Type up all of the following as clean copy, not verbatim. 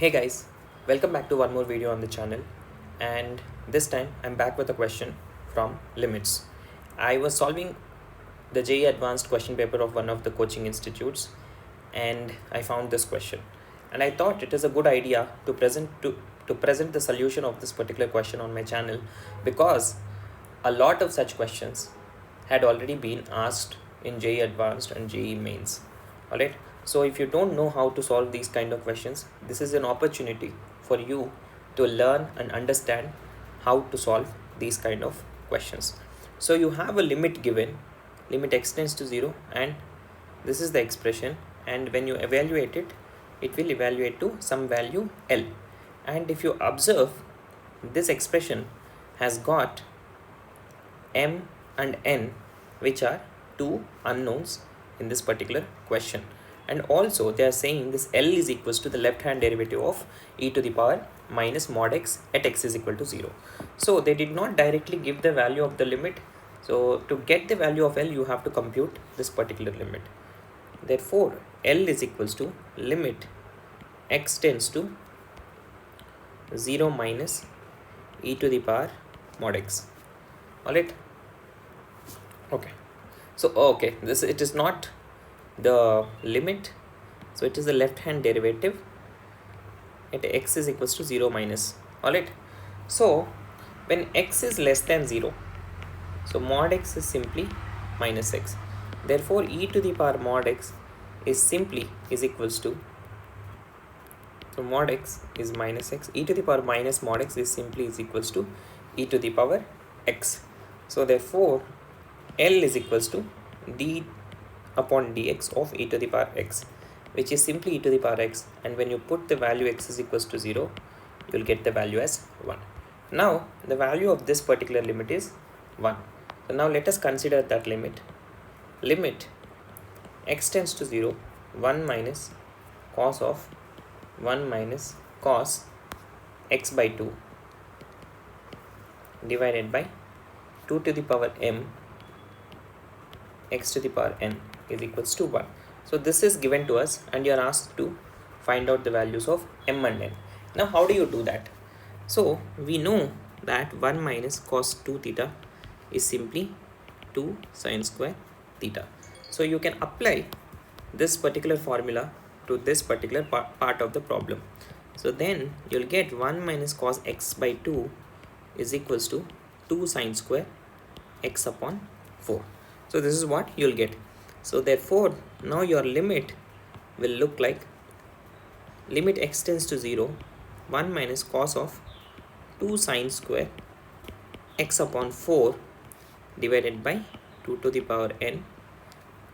Hey guys, welcome back to one more video on the channel, and this time I'm back with a question from limits. I was solving the JEE Advanced question paper of one of the coaching institutes and I found this question, and I thought it is a good idea to present the solution of this particular question on my channel because a lot of such questions had already been asked in JEE Advanced and JEE Mains. Alright, so if you don't know how to solve these kind of questions, this is an opportunity for you to learn and understand how to solve these kind of questions. So you have a limit given, limit x tends to 0, and this is the expression, and when you evaluate it, it will evaluate to some value L. And if you observe, this expression has got m and n, which are two unknowns in this particular question, and also they are saying this L is equals to the left hand derivative of e to the power minus mod x at x is equal to 0. So they did not directly give the value of the limit, so to get the value of L you have to compute this particular limit. Therefore L is equals to limit x tends to 0 minus e to the power mod x. Alright, okay, this it is not the limit, so it is the left hand derivative at x is equals to 0 minus. Alright, so when x is less than 0, so mod x is simply minus x. Therefore e to the power mod x is equals to, so mod x is minus x, e to the power minus mod x is equals to e to the power x. So therefore L is equals to d upon dx of e to the power x, which is simply e to the power x, and when you put the value x is equals to 0, you will get the value as 1. Now the value of this particular limit is 1. So now let us consider that limit x tends to 0, 1 minus cos of 1 minus cos x by 2 divided by 2 to the power m x to the power n is equals to 1. So this is given to us and you are asked to find out the values of m and n. Now how do you do that? So we know that 1 minus cos 2 theta is simply 2 sine square theta. So you can apply this particular formula to this particular part of the problem. So then you'll get 1 minus cos x by 2 is equals to 2 sine square x upon 4. So this is what you'll get. So therefore now your limit will look like limit x tends to 0, 1 minus cos of 2 sine square x upon 4 divided by 2 to the power n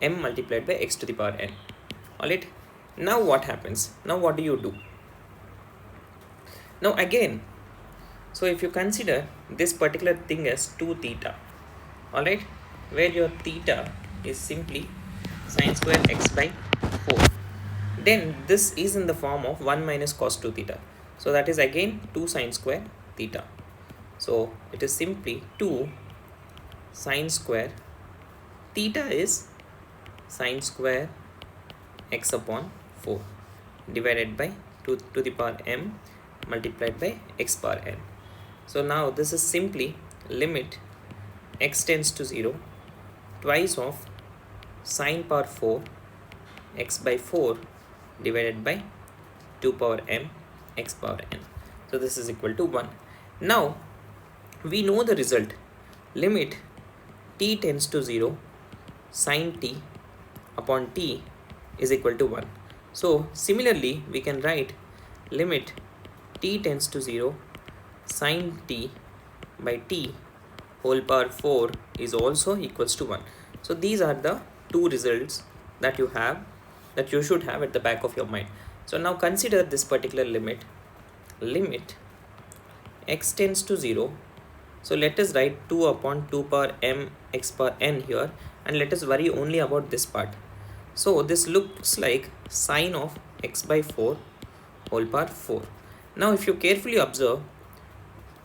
m multiplied by x to the power n. Alright, now what happens? Now what do you do? Now again, so if you consider this particular thing as 2 theta, alright, where your theta is simply sine square x by 4, then this is in the form of 1 minus cos 2 theta, so that is again 2 sine square theta. So it is simply 2 sine square theta is sine square x upon 4 divided by 2 to the power m multiplied by x power n. So now this is simply limit x tends to 0 twice of sine power 4 x by 4 divided by 2 power m x power n. So this is equal to 1. Now we know the result, limit t tends to 0 sine t upon t is equal to 1. So similarly we can write limit t tends to 0 sine t by t whole power 4 is also equals to 1. So these are the two results that you should have at the back of your mind. So now consider this particular limit x tends to 0. So let us write 2 upon 2 power m x power n here, and let us worry only about this part. So this looks like sine of x by 4 whole power 4. Now if you carefully observe,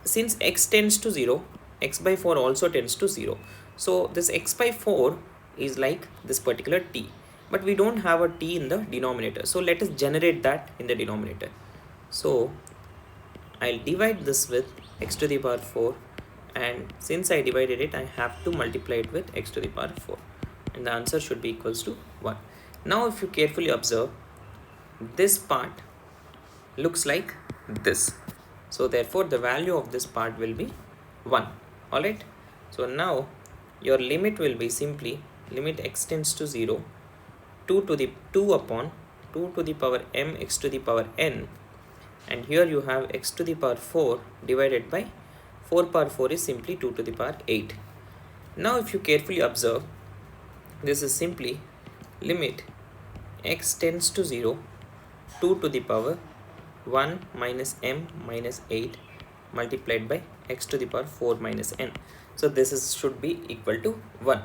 since x tends to 0, x by 4 also tends to 0. So this x by 4 is like this particular t, but we don't have a t in the denominator. So let us generate that in the denominator. So I'll divide this with x to the power 4, and since I divided it, I have to multiply it with x to the power 4, and the answer should be equals to 1. Now if you carefully observe, this part looks like this, so therefore the value of this part will be 1. Alright, so now your limit will be simply limit x tends to 0, 2 upon 2 to the power m x to the power n, and here you have x to the power 4 divided by 4 power 4 is simply 2 to the power 8. Now if you carefully observe, this is simply limit x tends to 0, 2 to the power 1 minus m minus 8 multiplied by x to the power 4 minus n. So this should be equal to 1.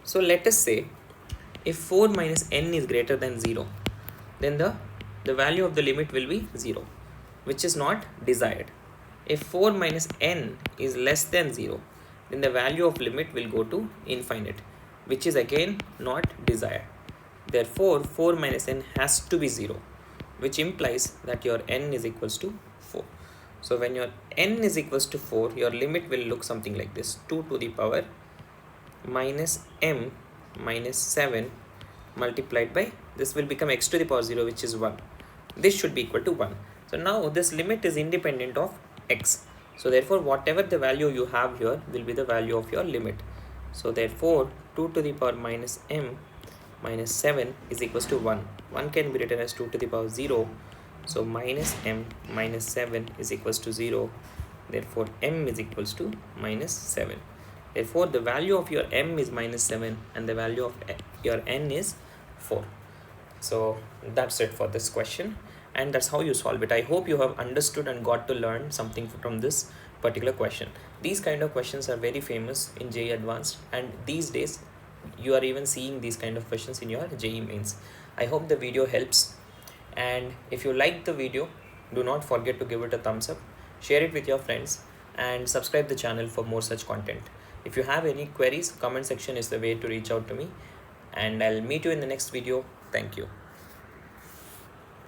So let us say if 4 minus n is greater than 0, then the value of the limit will be 0, which is not desired. If 4 minus n is less than 0, then the value of limit will go to infinite, which is again not desired. Therefore 4 minus n has to be 0, which implies that your n is equals to 4. So when your n is equals to 4, your limit will look something like this: 2 to the power minus m minus 7 multiplied by, this will become x to the power 0, which is 1. This should be equal to 1. So now this limit is independent of x. So therefore whatever the value you have here will be the value of your limit. So therefore 2 to the power minus m minus 7 is equals to 1. 1 can be written as 2 to the power 0. So minus m minus 7 is equals to 0. Therefore m is equals to minus 7. Therefore the value of your m is minus 7 and the value of your n is 4. So that's it for this question, and that's how you solve it. I hope you have understood and got to learn something from this particular question. These kind of questions are very famous in JEE Advanced, and these days you are even seeing these kind of questions in your JEE Mains. I hope the video helps, and if you like the video, do not forget to give it a thumbs up, share it with your friends, and subscribe the channel for more such content. If you have any queries, comment section is the way to reach out to me, and I'll meet you in the next video. Thank you.